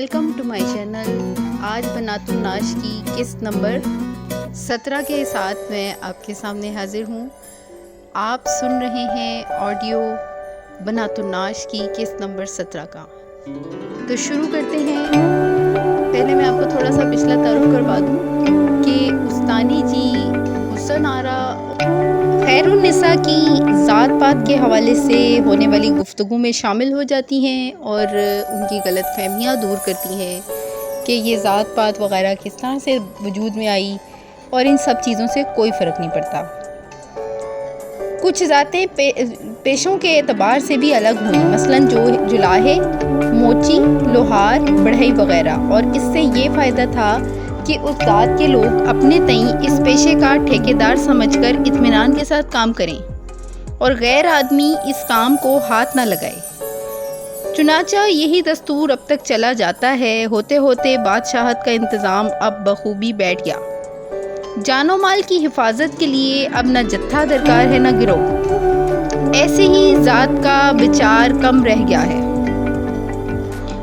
Welcome to my channel. آج بنات الناش کی قسط نمبر 17 کے ساتھ میں آپ کے سامنے حاضر ہوں۔ آپ سن رہے ہیں آڈیو بنات الناش کی قسط نمبر 17 کا۔ تو شروع کرتے ہیں۔ پہلے میں آپ کو تھوڑا سا پچھلا تعارف کروا دوں کہ استانی جی حسن آرا خیر النساء کی ذات پات کے حوالے سے ہونے والی گفتگو میں شامل ہو جاتی ہیں اور ان کی غلط فہمیاں دور کرتی ہیں کہ یہ ذات پات وغیرہ کس طرح سے وجود میں آئی، اور ان سب چیزوں سے کوئی فرق نہیں پڑتا۔ کچھ ذاتیں پیشوں کے اعتبار سے بھی الگ ہوئیں، مثلاً جلاہے، موچی، لوہار، بڑھئی وغیرہ، اور اس سے یہ فائدہ تھا کہ اس ذات کے لوگ اپنے تئیں اس پیشے کا ٹھیکیدار سمجھ کر اطمینان کے ساتھ کام کریں اور غیر آدمی اس کام کو ہاتھ نہ لگائے۔ چنانچہ یہی دستور اب تک چلا جاتا ہے۔ ہوتے ہوتے بادشاہت کا انتظام اب بخوبی بیٹھ گیا۔ جان و مال کی حفاظت کے لیے اب نہ جتھا درکار ہے نہ گروہ۔ ایسے ہی ذات کا بچار کم رہ گیا ہے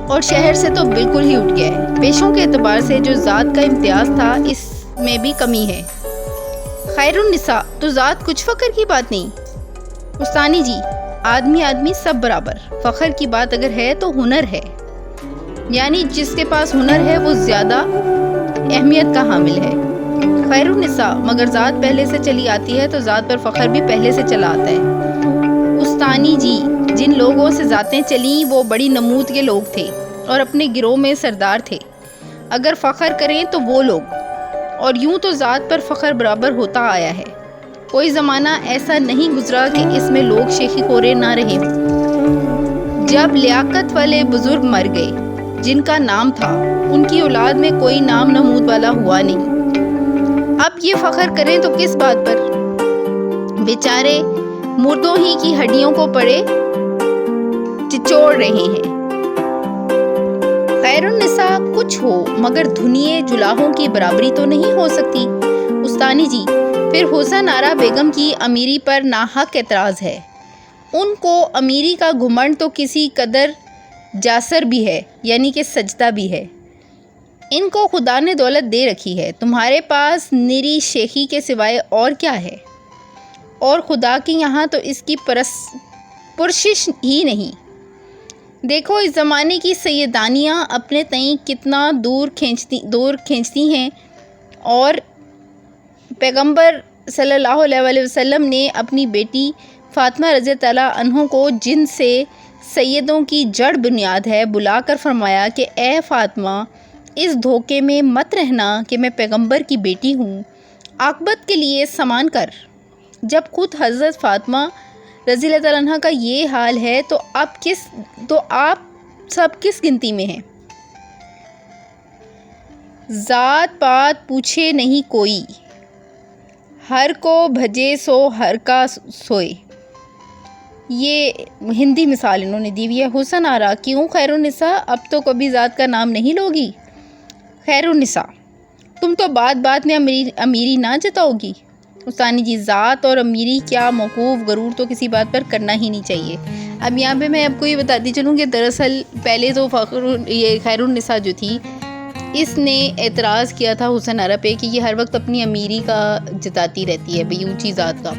اور شہر سے تو بالکل ہی اٹھ گیا ہے۔ پیشوں کے اعتبار سے جو ذات کا امتیاز تھا اس میں بھی کمی ہے۔ خیر النساء تو ذات کچھ فخر کی بات نہیں۔ استانی جی آدمی سب برابر۔ فخر کی بات اگر ہے تو ہنر ہے، یعنی جس کے پاس ہنر ہے وہ زیادہ اہمیت کا حامل ہے۔ خیر النساء مگر ذات پہلے سے چلی آتی ہے تو ذات پر فخر بھی پہلے سے چلا آتا ہے۔ استانی جی جن لوگوں سے ذاتیں چلیں وہ بڑی نمود کے لوگ تھے اور اپنے گروہ میں سردار تھے۔ اگر فخر کریں تو وہ لوگ، اور یوں تو ذات پر فخر برابر ہوتا آیا ہے۔ کوئی زمانہ ایسا نہیں گزرا کہ اس میں لوگ شیخی خورے نہ رہے ہوں۔ جب لیاقت والے بزرگ مر گئے جن کا نام تھا، ان کی اولاد میں کوئی نام نمود والا ہوا نہیں۔ اب یہ فخر کریں تو کس بات پر؟ بیچارے مردوں ہی کی ہڈیوں کو پڑے چچوڑ رہے ہیں۔ خیر النساء کچھ ہو مگر دھنیے جلاہوں کی برابری تو نہیں ہو سکتی۔ استانی جی پھر حسن آرا بیگم کی امیری پر ناحق اعتراض ہے۔ ان کو امیری کا گھمنڈ تو کسی قدر جاسر بھی ہے، یعنی کہ سجدہ بھی ہے۔ ان کو خدا نے دولت دے رکھی ہے، تمہارے پاس نری شیخی کے سوائے اور کیا ہے؟ اور خدا کے یہاں تو اس کی پرشش ہی نہیں۔ دیکھو اس زمانے کی سیدانیاں اپنے تئیں کتنا دور کھینچتی ہیں، اور پیغمبر صلی اللہ علیہ وسلم نے اپنی بیٹی فاطمہ رضی اللہ عنہ کو، جن سے سیدوں کی جڑ بنیاد ہے، بلا کر فرمایا کہ اے فاطمہ اس دھوکے میں مت رہنا کہ میں پیغمبر کی بیٹی ہوں، عاقبت کے لیے سامان کر۔ جب خود حضرت فاطمہ رضی اللہ عنہ کا یہ حال ہے تو آپ سب کس گنتی میں ہیں؟ ذات پات پوچھے نہیں کوئی، ہر کو بھجے سو ہر کا سوئے۔ یہ ہندی مثال انہوں نے دی ہوئی ہے۔ حسن آرا کیوں خیر النساء اب تو کبھی ذات کا نام نہیں لوگی؟ خیر النساء تم تو بات میں امیری نہ جتاؤ گی۔ استانی جی ذات اور امیری کیا موقوف غرور تو کسی بات پر کرنا ہی نہیں چاہیے۔ اب یہاں پہ میں آپ کو یہ بتاتی چلوں کہ دراصل پہلے تو یہ خیر النساء جو تھی اس نے اعتراض کیا تھا حسن آرا پہ کہ یہ ہر وقت اپنی امیری کا جتاتی رہتی ہے، بھئی اونچی ذات کا۔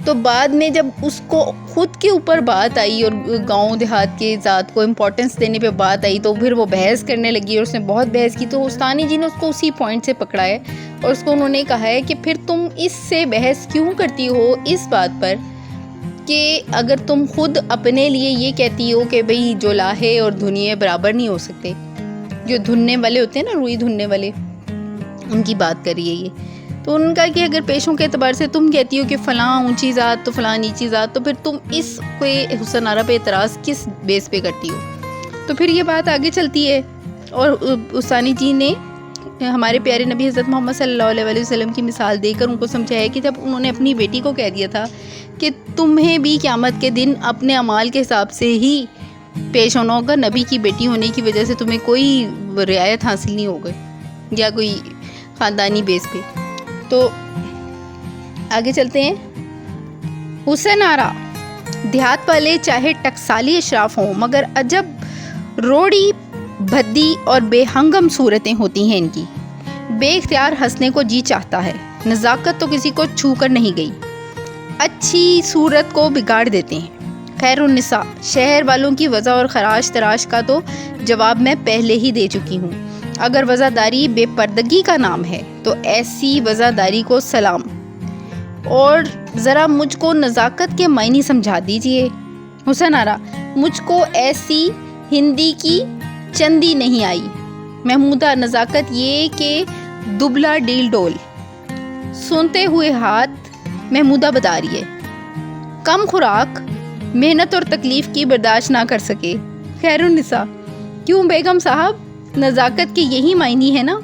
تو بعد میں جب اس کو خود کے اوپر بات آئی اور گاؤں دیہات کے ذات کو امپورٹنس دینے پہ بات آئی تو پھر وہ بحث کرنے لگی اور اس نے بہت بحث کی، تو استانی جی نے اس کو اسی پوائنٹ سے پکڑا ہے اور اس کو انہوں نے کہا ہے کہ پھر تم اس سے بحث کیوں کرتی ہو اس بات پر کہ اگر تم خود اپنے لیے یہ کہتی ہو کہ بھئی جولاہے اور دھنیے برابر نہیں ہو سکتے، جو دھننے والے ہوتے ہیں نا، روئی دھننے والے، ان کی بات کر رہی ہے یہ۔ تو ان کا کہ اگر پیشوں کے اعتبار سے تم کہتی ہو کہ فلاں اونچی ذات تو فلاں نیچی ذات، تو پھر تم اس پہ حسن آرا پہ اعتراض کس بیس پہ کرتی ہو؟ تو پھر یہ بات آگے چلتی ہے اور استانی جی نے ہمارے پیارے نبی حضرت محمد صلی اللہ علیہ وسلم کی مثال دے کر ان کو سمجھایا کہ جب انہوں نے اپنی بیٹی کو کہہ دیا تھا کہ تمہیں بھی قیامت کے دن اپنے اعمال کے حساب سے ہی پیش ہونا ہوگا، نبی کی بیٹی ہونے کی وجہ سے تمہیں کوئی رعایت حاصل نہیں ہوگی یا کوئی خاندانی بیس پہ۔ تو آگے چلتے ہیں۔ حسن آرا دیہات والے چاہے ٹکسالی اشراف ہوں مگر عجب روڑی بھدی اور بے ہنگم صورتیں ہوتی ہیں ان کی۔ بے اختیار ہنسنے کو جی چاہتا ہے۔ نزاکت تو کسی کو چھو کر نہیں گئی، اچھی صورت کو بگاڑ دیتے ہیں۔ خیر النساء، شہر والوں کی وضع اور خراش تراش کا تو جواب میں پہلے ہی دے چکی ہوں۔ اگر وضعداری بے پردگی کا نام ہے تو ایسی وضعداری کو سلام۔ اور ذرا مجھ کو نزاکت کے معنی سمجھا دیجئے۔ حسن آرا، مجھ کو ایسی ہندی کی چندی نہیں آئی۔ محمودہ، نزاکت یہ کہ دبلا ڈیل ڈول۔ سنتے ہوئے ہاتھ محمودہ بتا رہی ہے، کم خوراک، محنت اور تکلیف کی برداشت نہ کر سکے۔ خیر النساء، کیوں بیگم صاحب، نزاکت کے یہی معنی ہے نا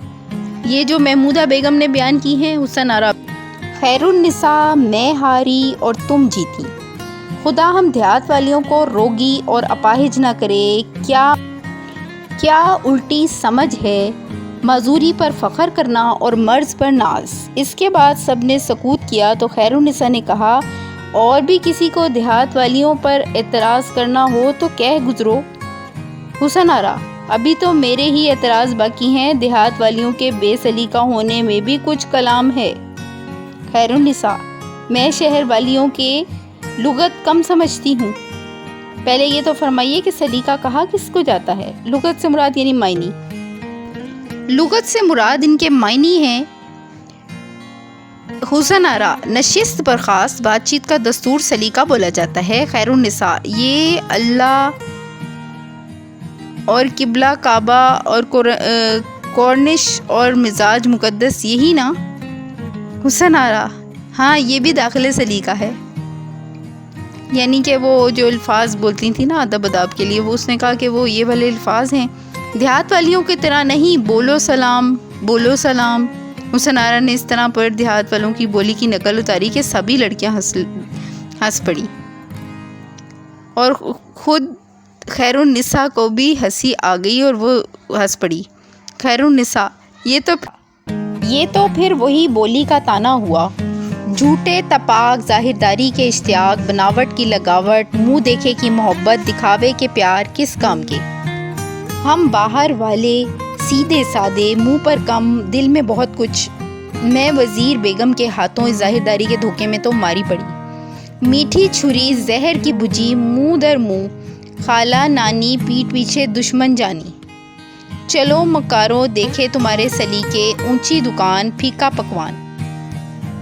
یہ جو محمودہ بیگم نے بیان کی ہیں۔ حسن آرا، خیر النساء، میں ہاری اور تم جیتی۔ خدا ہم دیہات والیوں کو روگی اور اپاہج نہ کرے۔ کیا الٹی سمجھ ہے، معذوری پر فخر کرنا اور مرض پر ناز۔ اس کے بعد سب نے سکوت کیا تو خیر النساء نے کہا، اور بھی کسی کو دیہات والیوں پر اعتراض کرنا ہو تو کہہ گزرو۔ حسن آرا، ابھی تو میرے ہی اعتراض باقی ہیں، دیہات والیوں کے بے سلیقہ ہونے میں بھی کچھ کلام ہے۔ خیر النساء، میں شہر والیوں کے لغت کم سمجھتی ہوں۔ پہلے یہ تو فرمائیے کہ سلیقہ کہا کس کو جاتا ہے؟ لغت سے مراد یعنی معنی؟ لغت سے مراد ان کے معنی ہیں۔ حسن آرا، نشست پر خاص بات چیت کا دستور سلیقہ بولا جاتا ہے۔ خیر النساء، یہ اللہ اور قبلہ کعبہ اور کورنش اور مزاج مقدس یہی نا؟ حسن آرا، ہاں یہ بھی داخل سلیقہ ہے، یعنی کہ وہ جو الفاظ بولتی تھی نا ادب اداب کے لیے، وہ اس نے کہا کہ وہ یہ والے الفاظ ہیں، دیہات والیوں کی طرح نہیں، بولو سلام بولو سلام۔ حسن آرا نے اس طرح پر دیہات والوں کی بولی کی نقل اتاری کہ سبھی لڑکیاں ہنس پڑی اور خود خیر النساء کو بھی ہنسی آ گئی اور وہ ہنس پڑی۔ خیر النساء، یہ تو پھر وہی بولی کا تانا ہوا، جھوٹے تپاک، ظاہرداری کے اشتیاق، بناوٹ کی لگاوٹ، منہ دیکھے کی محبت، دکھاوے کے پیار، کس کام کے؟ ہم باہر والے سیدھے سادے، منہ پر کم، دل میں بہت کچھ۔ میں وزیر بیگم کے ہاتھوں اس ظاہرداری کے دھوکے میں تو ماری پڑی۔ میٹھی چھری زہر کی بجھی، منہ در منہ، خالہ نانی پیٹھ پیچھے دشمن جانی۔ چلو مکارو، دیکھے تمہارے سلیقے، اونچی دکان، پھیکا پکوان۔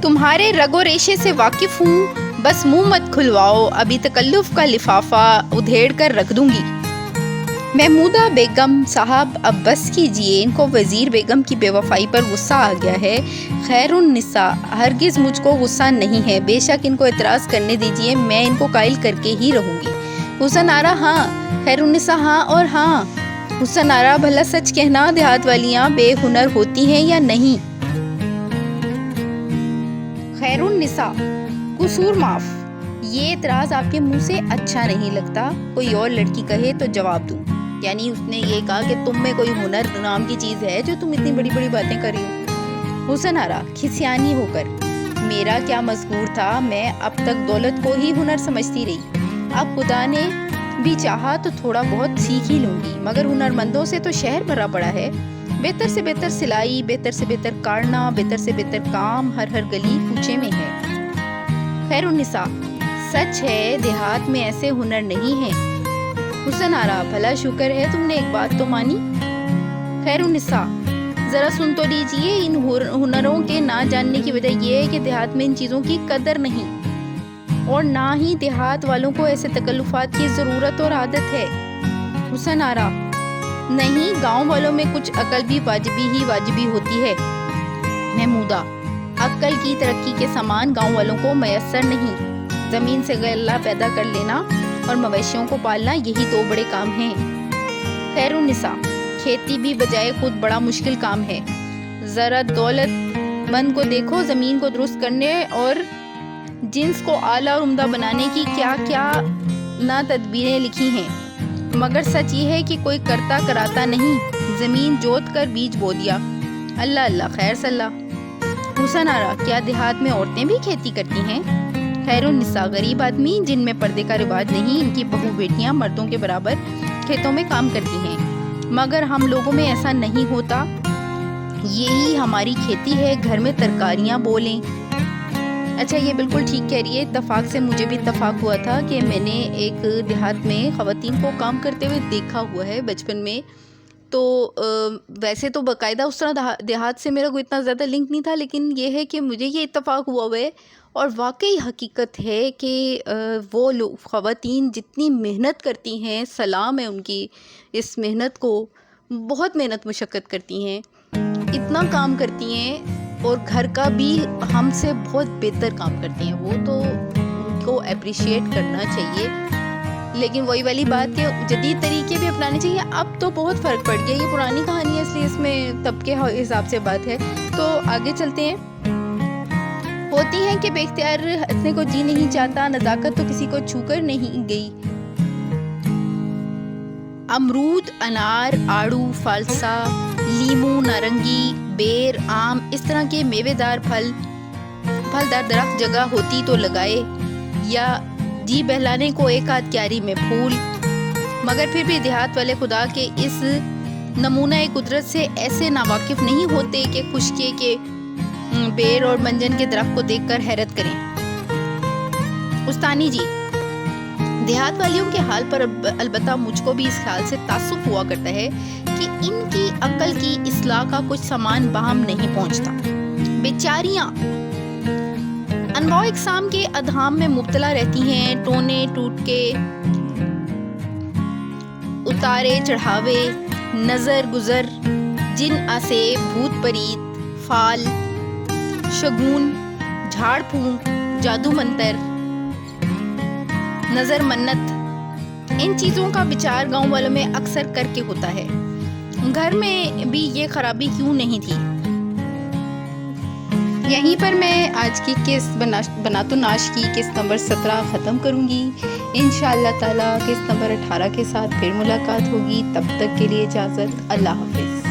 تمہارے رگ و ریشے سے واقف ہوں، بس منہ مت کھلواؤ، ابھی تکلف کا لفافہ ادھیڑ کر رکھ دوں گی۔ محمودہ بیگم صاحب اب بس کیجئے، ان کو وزیر بیگم کی بے وفائی پر غصہ آ گیا ہے۔ خیر النساء، ہرگز مجھ کو غصہ نہیں ہے، بے شک ان کو اعتراض کرنے دیجئے، میں ان کو قائل کر کے ہی رہوں گی۔ حسن آرا، ہاں۔ خیر النساء، ہاں اور ہاں۔ حسن آرا، بھلا سچ کہنا، دیہات والیاں بے ہنر ہوتی ہیں یا نہیں؟ خیر النساء، قصور معاف، یہ اعتراض آپ کے منہ سے اچھا نہیں لگتا، کوئی اور لڑکی کہے تو جواب دوں۔ یعنی اس نے یہ کہا کہ تم میں کوئی ہنر نام کی چیز ہے جو تم اتنی بڑی بڑی باتیں کر رہی ہو۔ حسن آرا، کھسیانی ہو کر، میرا کیا مذکور تھا، میں اب تک دولت کو ہی ہنر سمجھتی رہی، اب خدا نے بھی چاہا تو تھوڑا بہت سیکھ ہی لوں گی، مگر ہنرمندوں سے تو شہر بھرا پڑا ہے، بہتر سے بہتر سلائی، بہتر سے بہتر کاڑنا، بہتر سے بہتر کام ہر گلی کوچے میں ہے۔ خیر النساء، سچ ہے دیہات میں ایسے ہنر نہیں ہیں۔ حسن آرا، بھلا شکر ہے تم نے ایک بات تو مانی۔ خیر النساء، ذرا سن تو لیجئے، ان ہنروں کے نہ جاننے کی وجہ یہ ہے کہ دیہات میں ان چیزوں کی قدر نہیں، اور نہ ہی دیہات والوں کو ایسے تکلفات کی ضرورت اور عادت ہے۔ حسن آرا، نہیں، گاؤں والوں میں کچھ عقل بھی واجبی ہوتی ہے۔ محمودہ، عقل کی ترقی کے سامان گاؤں والوں کو میسر نہیں، زمین سے غلہ پیدا کر لینا اور مویشیوں کو پالنا، یہی دو بڑے کام ہیں۔ خیر النساء، کھیتی بھی بجائے خود بڑا مشکل کام ہے، ذرا دولت مند کو دیکھو زمین کو درست کرنے اور جنس کو اعلیٰ اور عمدہ بنانے کی کیا کیا نہ تدبیریں لکھی ہیں، مگر سچ یہ ہے کہ کوئی کرتا کراتا نہیں، زمین جوت کر بیج بو دیا، اللہ اللہ خیر صلاح۔ حسن آرا، کیا دیہات میں عورتیں بھی کھیتی کرتی ہیں؟ خیر النساء، غریب آدمی جن میں پردے کا رواج نہیں، ان کی بہو بیٹیاں مردوں کے برابر کھیتوں میں کام کرتی ہیں۔ مگر ہم لوگوں میں ایسا نہیں ہوتا. یہی ہماری کھیتی ہے, گھر میں ترکاریاں بولیں. اچھا یہ بالکل ٹھیک کہہ رہی ہے. اتفاق سے مجھے بھی اتفاق ہوا تھا کہ میں نے ایک دیہات میں خواتین کو کام کرتے ہوئے دیکھا ہوا ہے بچپن میں. تو ویسے تو باقاعدہ اس طرح دیہات سے میرا کوئی اتنا زیادہ لنک نہیں تھا, لیکن یہ ہے کہ مجھے یہ اتفاق ہوا ہے اور واقعی حقیقت ہے کہ وہ لوگ خواتین جتنی محنت کرتی ہیں, سلام ہے ان کی اس محنت کو. بہت محنت مشقت کرتی ہیں, اتنا کام کرتی ہیں اور گھر کا بھی ہم سے بہت بہتر کام کرتی ہیں. وہ تو ان کو اپریشیٹ کرنا چاہیے. لیکن وہی والی بات کہ جدید طریقے بھی اپنانے چاہیے. اب تو بہت فرق پڑ گیا, یہ پرانی کہانی ہے اس لیے اس میں تب کے حساب سے بات ہے. تو آگے چلتے ہیں. ہوتی ہے کہ بے اختیار ہنسنے کو جی نہیں چاہتا, نزاکت تو کسی کو چھو کر نہیں گئی. امرود, انار, آڑو, فالسا, لیمو, نارنگی, بیر, آم اس طرح کے میوے دار پھلدار درخت جگہ ہوتی تو لگائے, یا جی بہلانے کو ایک آدھ کیاری میں پھول. مگر پھر بھی دیہات والے خدا کے اس نمونہ قدرت سے ایسے ناواقف نہیں ہوتے کہ خشکی کے بیر اور منجن کے درخت کو دیکھ کر حیرت کریں. استانی جی, دیہات والیوں کے حال پر البتہ مجھ کو بھی اس خیال سے تعصب ہوا کرتا ہے کہ ان کی عقل کی اصلاح کا کچھ سامان باہم نہیں پہنچتا. بیچاریاں انواع اقسام کے ادھام میں مبتلا رہتی ہیں. ٹونے ٹوٹ کے, اتارے چڑھاوے, نظر گزر, جن آسے, بھوت پریت, فال, شگون, جھاڑ پھونک, جادو منتر, نظر منت, ان چیزوں کا بچار گاؤں والوں میں اکثر کر کے ہوتا ہے. گھر میں بھی یہ خرابی کیوں نہیں تھی. یہیں پر میں آج کی قسط بناتو ناش کی قسط نمبر 17 ختم کروں گی. انشاءاللہ تعالی قسط نمبر 18 کے ساتھ پھر ملاقات ہوگی. تب تک کے لیے اجازت. اللہ حافظ.